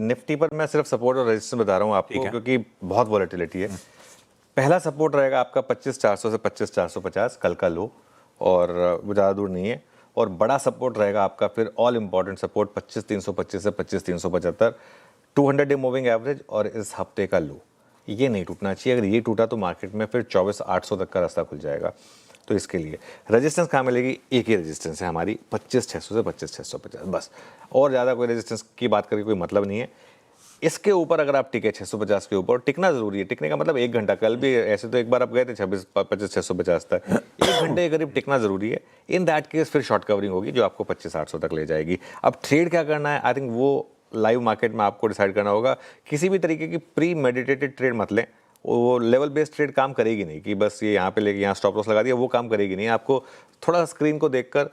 Nifty पर मैं सिर्फ सपोर्ट और रेजिस्टेंस बता रहा हूँ आपको, क्योंकि बहुत वॉलेटिलिटी है। पहला सपोर्ट रहेगा आपका 25,400 से 25,450 कल का लो, और वो ज़्यादा दूर नहीं है। और बड़ा सपोर्ट रहेगा आपका फिर ऑल इंपॉर्टेंट सपोर्ट 25,325 से 25,375, 200 डे मूविंग एवरेज और इस हफ्ते का लो। ये नहीं टूटना चाहिए। अगर ये टूटा तो मार्केट में फिर 24,800 तक का रास्ता खुल जाएगा। तो इसके लिए रेजिस्टेंस कहाँ मिलेगी? एक ही रेजिस्टेंस है हमारी, 25,600 से 25,650 बस। और ज़्यादा कोई रेजिस्टेंस की बात करके कोई मतलब नहीं है। इसके ऊपर अगर आप टिके 650 के ऊपर, टिकना जरूरी है। टिकने का मतलब 1 घंटा, कल भी ऐसे तो एक बार आप गए थे 25,650 तक, 1 घंटे के करीब टिकना जरूरी है। इन दैट केस फिर शॉर्ट कवरिंग होगी जो आपको 25,800 तक ले जाएगी। अब ट्रेड क्या करना है, आई थिंक वो लाइव मार्केट में आपको डिसाइड करना होगा। किसी भी तरीके की प्री मेडिटेटेड ट्रेड मत लें, वो लेवल बेस्ड ट्रेड काम करेगी नहीं कि बस ये यहाँ पे लेके यहाँ स्टॉप लॉस लगा दिया, वो काम करेगी नहीं। आपको थोड़ा स्क्रीन को देखकर,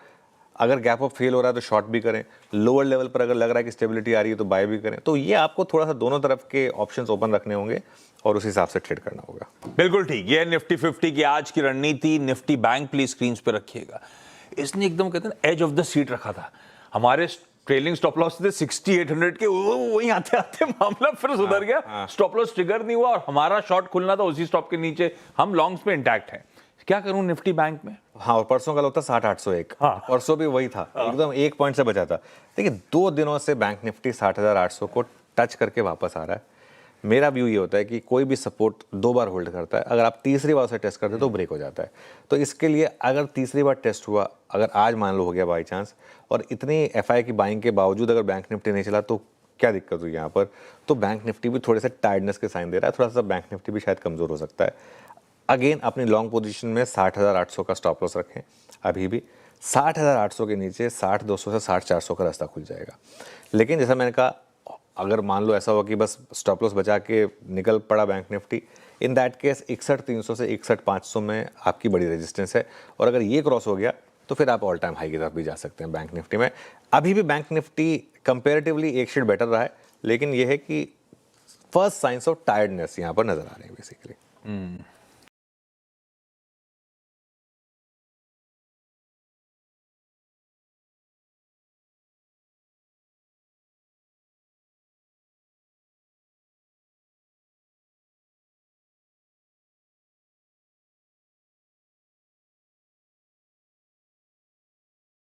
अगर गैप अप फेल हो रहा है तो शॉर्ट भी करें, लोअर लेवल पर अगर लग रहा है कि स्टेबिलिटी आ रही है तो बाय भी करें। तो ये आपको थोड़ा सा दोनों तरफ के ऑप्शंस ओपन रखने होंगे और उस हिसाब से ट्रेड करना होगा। बिल्कुल ठीक। ये निफ्टी 50 की आज की रणनीति। निफ्टी बैंक प्लीज स्क्रीन पे रखिएगा। इसने एकदम कहते हैं एज ऑफ द सीट रखा था। हमारे ट्रेलिंग स्टॉप लॉस थे 6800 के, वहीं आते आते मामला फिर सुधर गया। स्टॉप लॉस ट्रिगर नहीं हुआ और हमारा शॉर्ट खुलना था उसी स्टॉप के नीचे। हम लॉन्ग्स पे इंटैक्ट हैं। क्या करूं निफ्टी बैंक में? हाँ, और परसों का लो था 60,801। हाँ। परसों भी वही था, एकदम 1 पॉइंट से बचा था। देखिए 2 दिनों से बैंक निफ्टी 60,800 को टच करके वापस आ रहा है। मेरा व्यू ये होता है कि कोई भी सपोर्ट 2 बार होल्ड करता है, अगर आप तीसरी बार उसे टेस्ट करते हैं तो ब्रेक हो जाता है। तो इसके लिए अगर तीसरी बार टेस्ट हुआ, अगर आज मान लो हो गया बाई चांस, और इतनी एफआई की बाइंग के बावजूद अगर बैंक निफ्टी नहीं चला तो क्या दिक्कत हुई यहाँ पर? तो बैंक निफ्टी भी थोड़े से टायर्डनेस के साइन दे रहा है, थोड़ा सा बैंक निफ्टी भी शायद कमजोर हो सकता है। अगेन अपनी लॉन्ग पोजीशन में 60,800 का स्टॉप लॉस रखें। अभी भी 60,800 के नीचे 60,200 से 60,400 का रास्ता खुल जाएगा। लेकिन जैसा मैंने कहा, अगर मान लो ऐसा हो कि बस स्टॉप लॉस बचा के निकल पड़ा bank Nifty, in that case 61,300 से 61,500 में आपकी बड़ी रेजिस्टेंस है। और अगर ये क्रॉस हो गया तो फिर आप ऑल टाइम हाई की तरफ भी जा सकते हैं बैंक निफ्टी में। अभी भी बैंक निफ्टी कंपेरेटिवली एक शेड बेटर रहा है, लेकिन यह है कि फर्स्ट साइंस ऑफ टायर्डनेस यहाँ पर नजर आ रहे हैं बेसिकली।